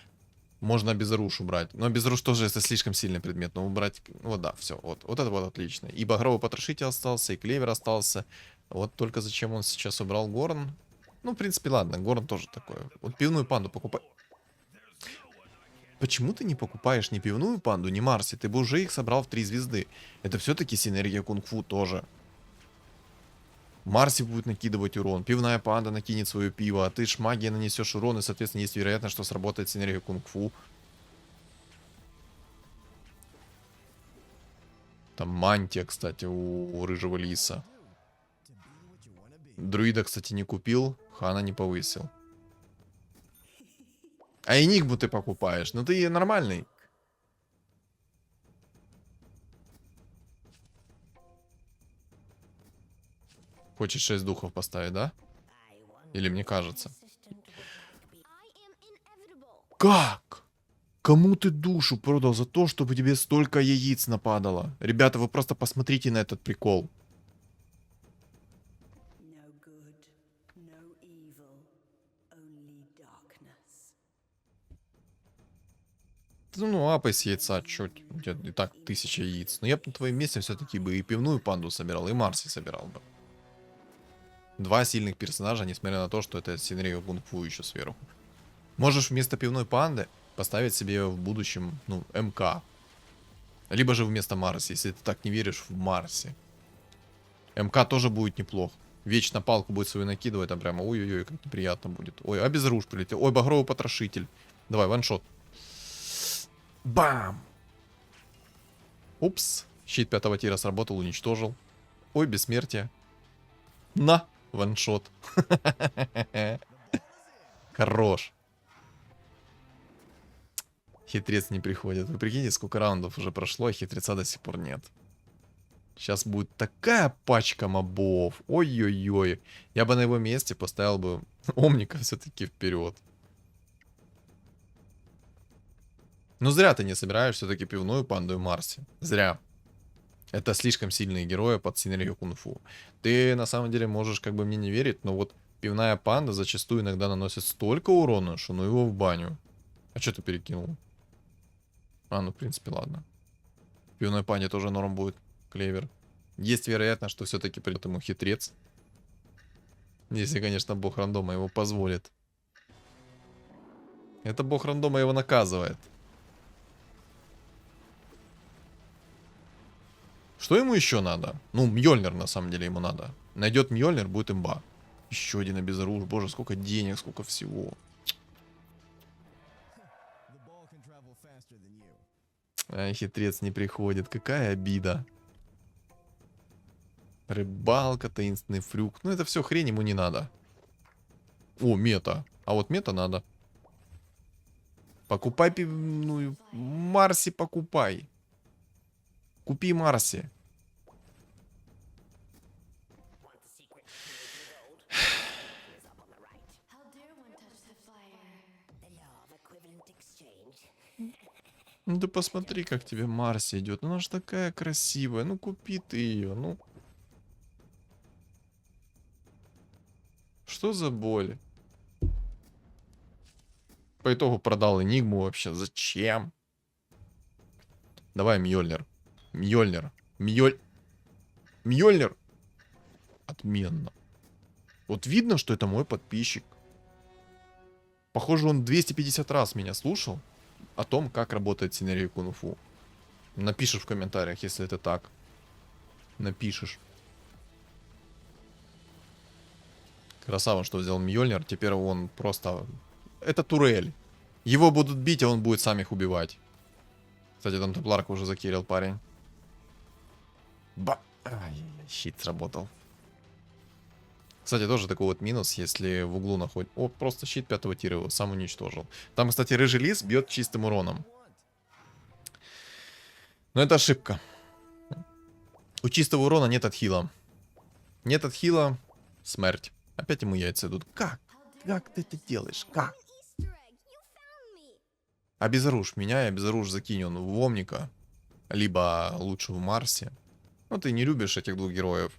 можно безоруш убрать. Но безоруш тоже это слишком сильный предмет. Но убрать... Вот да, все. Вот это вот отлично. И багровый потрошитель остался, и клевер остался. Вот только зачем он сейчас убрал Горн? Ну, в принципе, ладно. Горн тоже такой. Вот пивную панду покупай. Почему ты не покупаешь ни пивную панду, ни Марси? Ты бы уже их собрал в 3 звезды. Это все-таки синергия кунг-фу тоже. Марси будет накидывать урон, пивная панда накинет свое пиво, а ты ж магией нанесешь урон, и, соответственно, есть вероятность, что сработает синергия кунг-фу. Там мантия, кстати, у рыжего лиса. Друида, кстати, не купил, Хана не повысил. А Энигму ты покупаешь, ну ты нормальный. Хочешь 6 духов поставить, да? Или мне кажется? Как? Кому ты душу продал за то, чтобы тебе столько яиц нападало? Ребята, вы просто посмотрите на этот прикол. Ну, апай с яйца, чуть. У тебя и так 1000 яиц. Но я бы на твоем месте все-таки бы и пивную панду собирал, и Марси собирал бы. 2 сильных персонажа, несмотря на то, что это синергия кунг-фу еще сверху. Можешь вместо пивной панды поставить себе в будущем, ну, МК. Либо же вместо Марси, если ты так не веришь в Марси. МК тоже будет неплохо. Вечно палку будет свою накидывать, там прямо ой-ой-ой, как неприятно будет. Ой, а безруш прилетел. Ой, багровый потрошитель. Давай, ваншот. Бам! Упс. Щит 5-го тира сработал, уничтожил. Ой, бессмертие. На, ваншот. Хорош. Хитрец не приходит. Вы прикиньте, сколько раундов уже прошло, а хитреца до сих пор нет. Сейчас будет такая пачка мобов. Ой-ой-ой. Я бы на его месте поставил бы Омника все-таки вперед. Ну зря ты не собираешь все-таки пивную панду и Марси. Зря. Это слишком сильные герои под синергию кунг-фу. Ты на самом деле можешь как бы мне не верить, но вот пивная панда зачастую иногда наносит столько урона, что ну его в баню. А что ты перекинул? А, ну в принципе ладно. Пивной панде тоже норм будет. Клевер. Есть вероятность, что все-таки придет ему хитрец. Если, конечно, бог рандома его позволит. Это бог рандома его наказывает. Что ему еще надо? Ну, Мьёльнир, на самом деле, ему надо. Найдет Мьёльнир, будет имба. Еще один обезоруж. Боже, сколько денег, сколько всего. Ай, хитрец не приходит. Какая обида. Рыбалка, таинственный фрюк. Ну, это все хрень ему не надо. О, мета. А вот мета надо. Покупай пивную. Марси покупай. Купи Марси. Ну ты посмотри, как тебе Марси идет. Ну, она же такая красивая. Ну купи ты ее. Ну. Что за боль? По итогу продал Энигму вообще. Зачем? Давай, Мьёльнир. Мьёльнир. Мьёльнир. Отменно. Вот видно, что это мой подписчик. Похоже, он 250 раз меня слушал о том, как работает синергия кунг-фу. Напишешь в комментариях, если это так. Напишешь. Красава, что взял Мьёльнир. Теперь он просто... Это турель. Его будут бить, а он будет сам их убивать. Кстати, там Темпларка уже закирил парень. Ай-яй-яй, щит сработал. Кстати, тоже такой вот минус, если в углу находит... О, просто щит 5-го тира его сам уничтожил. Там, кстати, рыжий лис бьет чистым уроном. Но это ошибка. У чистого урона нет отхила. Нет отхила, смерть. Опять ему яйца идут. Как? Как ты это делаешь? Как? Обезоружь меня, и обезоружь закинь он в Омника. Либо лучше в Марсе. Ну, ты не любишь этих двух героев.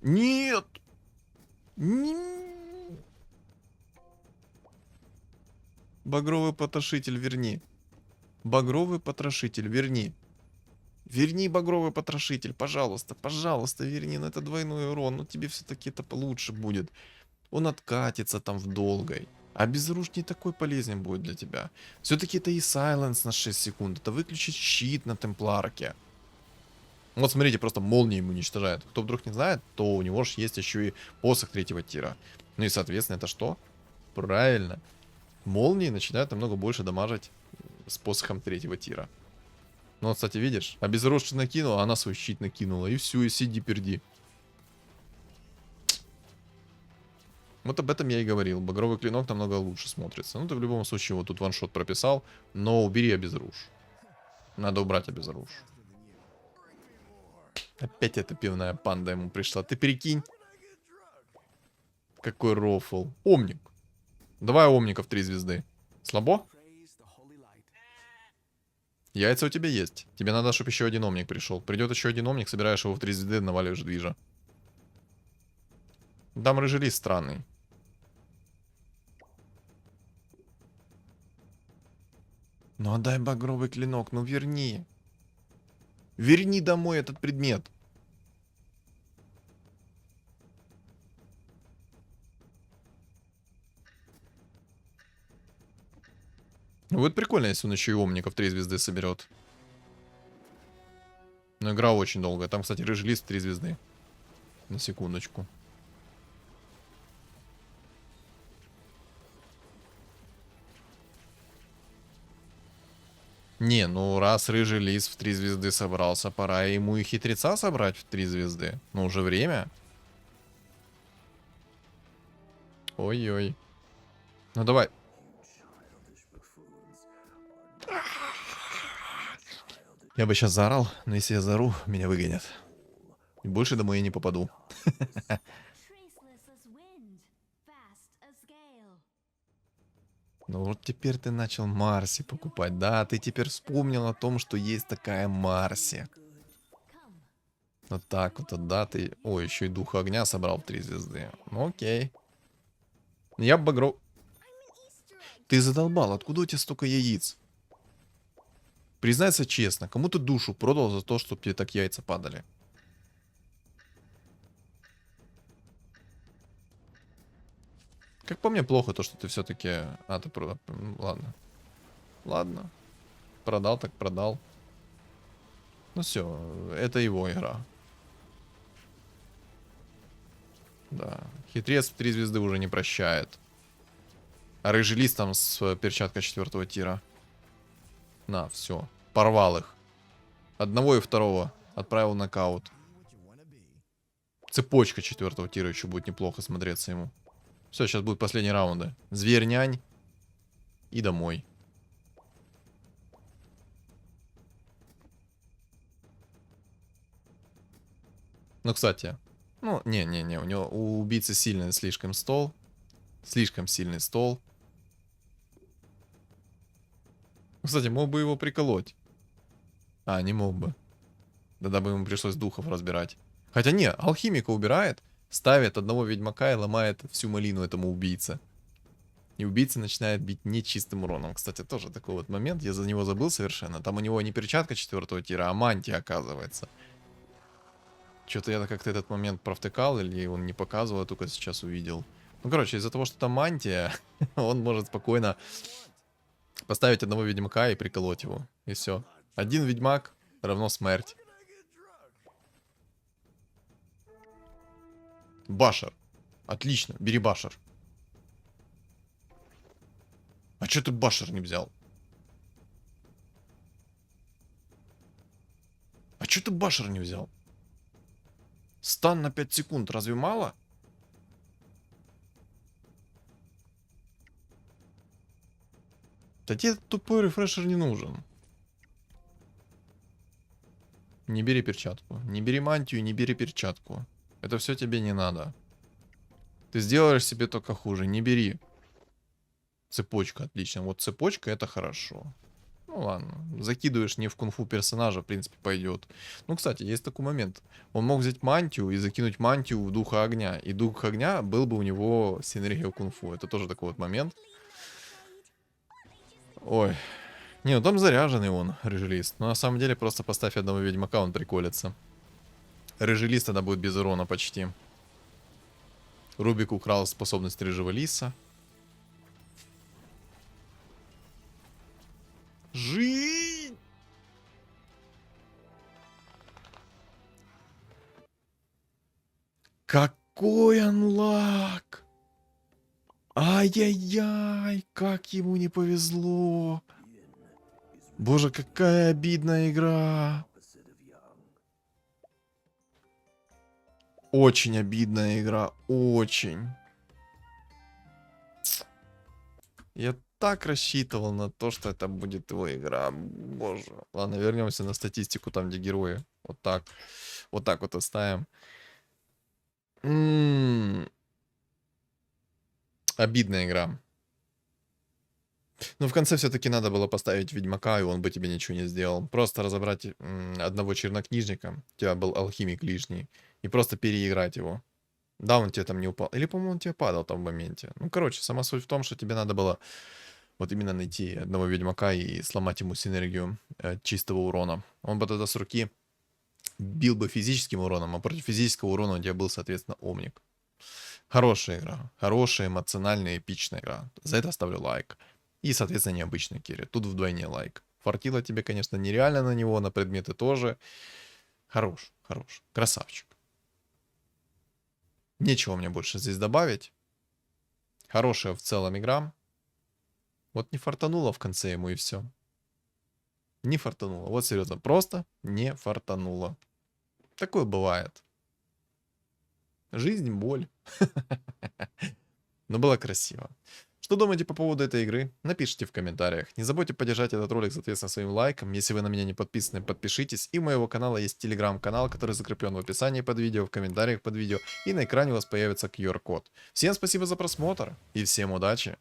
Нет! Багровый потрошитель, верни. Багровый потрошитель, верни. Верни, багровый потрошитель, пожалуйста, пожалуйста, верни. Ну, это двойной урон, но тебе все-таки это получше будет. Он откатится там в долгой. А безруш не такой полезен будет для тебя. Все-таки это и сайленс на 6 секунд. Это выключить щит на темпларке. Вот смотрите, просто молния ему уничтожает. Кто вдруг не знает, то у него же есть еще и посох 3-го тира. Ну и соответственно это что? Правильно. Молнии начинают намного больше дамажить с посохом 3-го тира. Ну вот, кстати, видишь? Обезоружить накинула, она свой щит накинула. И все, и сиди-перди. Вот об этом я и говорил. Багровый клинок намного лучше смотрится. Ну, ты в любом случае вот тут ваншот прописал. Но убери обезруш. Надо убрать обезруш. Опять эта пивная панда ему пришла. Ты перекинь. Какой рофл. Омник. Давай омников 3 звезды. Слабо? Яйца у тебя есть. Тебе надо, чтобы еще один омник пришел. Придет еще один омник, собираешь его в 3 звезды, наваливаешь движа. Дам рыжий лист странный. Ну отдай багровый клинок, ну верни. Верни домой этот предмет. Ну, будет прикольно, если он еще и омников 3 звезды соберет. Но игра очень долгая. Там, кстати, рыжий лист 3 звезды. На секундочку. Не, ну раз рыжий лис в 3 звезды собрался, пора ему и хитреца собрать в 3 звезды. Ну уже время. Ой-ой. Ну давай. Я бы сейчас заорал, но если я заору, меня выгонят. И больше домой я не попаду. Ну вот теперь ты начал Марси покупать. Да, ты теперь вспомнил о том, что есть такая Марси. Вот так вот, да, ты... Ой, еще и духа огня собрал в 3 звезды. Ну окей. Я багров... Ты задолбал, откуда у тебя столько яиц? Признайся честно, кому ты душу продал за то, чтобы тебе так яйца падали? Как по мне, плохо то, что ты все-таки... А, ты продал... Ладно. Ладно. Продал так продал. Ну все, это его игра. Да. Хитрец в 3 звезды уже не прощает. А рыжий лист там с перчаткой 4-го тира. На, все. Порвал их. Одного и второго. Отправил нокаут. Цепочка 4-го тира еще будет неплохо смотреться ему. Все, сейчас будут последние раунды. Зверь-нянь. И домой. Ну, кстати. Ну, не-не-не. У убийцы сильный слишком стол. Слишком сильный стол. Кстати, мог бы его приколоть. А, не мог бы. Тогда бы ему пришлось духов разбирать. Хотя не, алхимика убирает, ставит одного ведьмака и ломает всю малину этому убийце. И убийца начинает бить нечистым уроном. Кстати, тоже такой вот момент, я за него забыл совершенно. Там у него не перчатка 4-го тира, а мантия, оказывается. Что-то я как-то этот момент провтыкал, или он не показывал, я только сейчас увидел. Ну, короче, из-за того, что там мантия, он может спокойно поставить одного ведьмака и приколоть его. И все. Один ведьмак равно смерть. Башер. Отлично, бери башер. А чё ты башер не взял? А чё ты башер не взял? Стан на 5 секунд, разве мало? Да тебе тупой рефрешер не нужен. Не бери перчатку. Не бери мантию, не бери перчатку. Это все тебе не надо. Ты сделаешь себе только хуже. Не бери. Цепочка, отлично. Вот цепочка, это хорошо. Ну ладно. Закидываешь не в кунг-фу персонажа, в принципе, пойдет. Ну, кстати, есть такой момент. Он мог взять мантию и закинуть мантию в духа огня. И дух огня был бы у него синергия кунг-фу. Это тоже такой вот момент. Ой. Не, ну там заряженный он, рыжелист. Но на самом деле просто поставь одного ведьмака, он приколится. Рыжелист тогда будет без урона почти. Рубик украл способность рыжего лиса. Жизнь! Какой анлак! Ай-яй-яй, как ему не повезло. Боже, какая обидная игра. Очень обидная игра, очень. Я так рассчитывал на то, что это будет его игра. Боже. Ладно, вернемся на статистику, там, где герои. Вот так. Вот так вот оставим. Обидная игра. Но в конце все-таки надо было поставить Ведьмака, и он бы тебе ничего не сделал. Просто разобрать одного чернокнижника, у тебя был алхимик лишний, и просто переиграть его. Да, он тебе там не упал. Или, по-моему, он тебе падал там в моменте. Ну, короче, сама суть в том, что тебе надо было вот именно найти одного Ведьмака и сломать ему синергию чистого урона. Он бы тогда с руки бил бы физическим уроном, а против физического урона у тебя был, соответственно, Омник. Хорошая игра. Хорошая, эмоциональная, эпичная игра. За это ставлю лайк. И, соответственно, необычный керри. Тут вдвойне лайк. Фартило тебе, конечно, нереально на него, на предметы тоже. Хорош, хорош. Красавчик. Нечего мне больше здесь добавить. Хорошая в целом игра. Вот не фартануло в конце ему и все. Не фартануло. Вот серьезно, просто не фартануло. Такое бывает. Жизнь, боль. Но было красиво. Что думаете по поводу этой игры? Напишите в комментариях. Не забудьте поддержать этот ролик, соответственно, своим лайком. Если вы на меня не подписаны, подпишитесь. И у моего канала есть телеграм-канал, который закреплен в описании под видео, в комментариях под видео. И на экране у вас появится QR-код. Всем спасибо за просмотр и всем удачи!